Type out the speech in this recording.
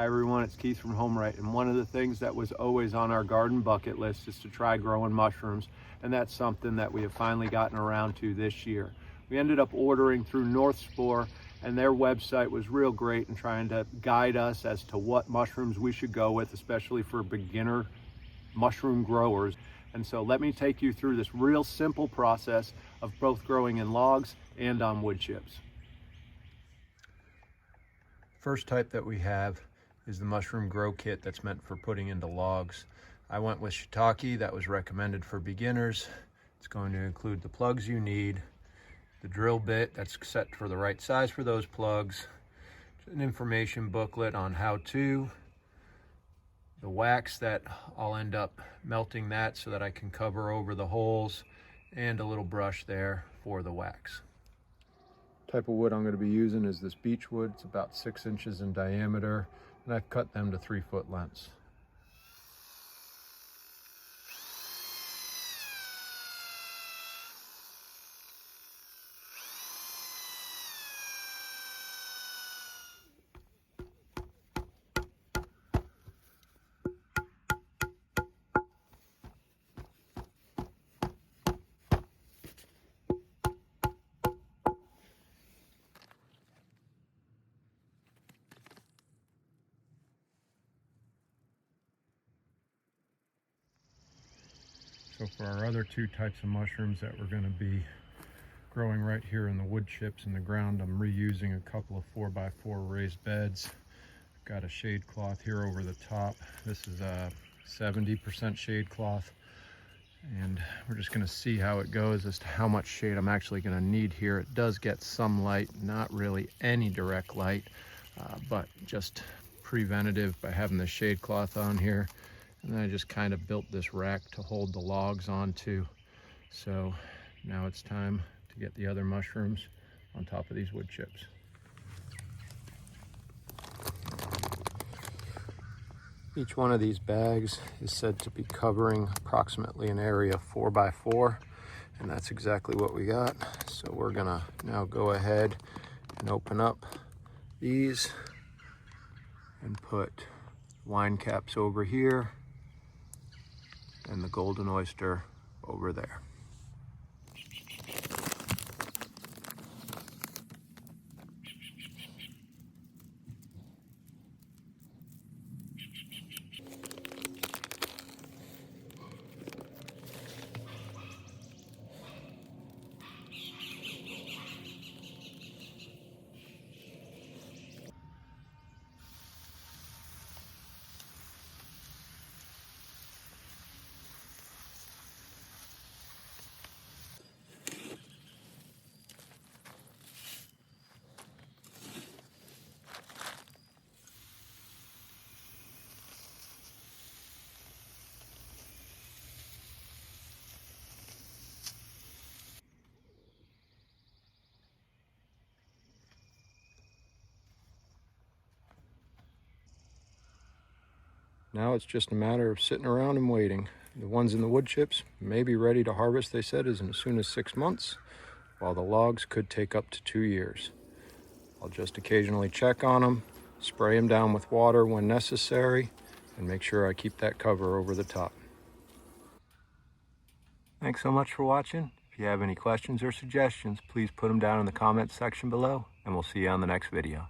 Hi everyone, it's Keith from Home Right, and one of the things that was always on our garden bucket list is to try growing mushrooms, and that's something that we have finally gotten around to this year. We ended up ordering through Spore, and their website was real great in trying to guide us as to what mushrooms we should go with, especially for beginner mushroom growers. And so let me take you through this real simple process of both growing in logs and on wood chips. First type that we have is the mushroom grow kit that's meant for putting into logs. I went with Shiitake. That was recommended for beginners. It's going to include the plugs you need, the drill bit that's set for the right size for those plugs, an information booklet on how to, the wax that I'll end up melting that so that I can cover over the holes, and a little brush there for the wax. Type of wood I'm going to be using is this beech wood. It's about 6 inches in diameter, and I've cut them to 3-foot lengths. So for our other two types of mushrooms that we're going to be growing right here in the wood chips in the ground, I'm reusing a couple of 4x4 raised beds. I've got a shade cloth here over the top. This is a 70% shade cloth, and we're just going to see how it goes as to how much shade I'm actually going to need here. It does get some light, not really any direct light, but just preventative by having the shade cloth on here. And then I just kind of built this rack to hold the logs onto. So now it's time to get the other mushrooms on top of these wood chips. Each one of these bags is said to be covering approximately an area 4x4, and that's exactly what we got. So we're gonna now go ahead and open up these and put wine caps over here and the golden oyster over there. Now it's just a matter of sitting around and waiting. The ones in the wood chips may be ready to harvest, they said, as soon as 6 months, while the logs could take up to 2 years. I'll just occasionally check on them, spray them down with water when necessary, and make sure I keep that cover over the top. Thanks so much for watching. If you have any questions or suggestions, please put them down in the comments section below, and we'll see you on the next video.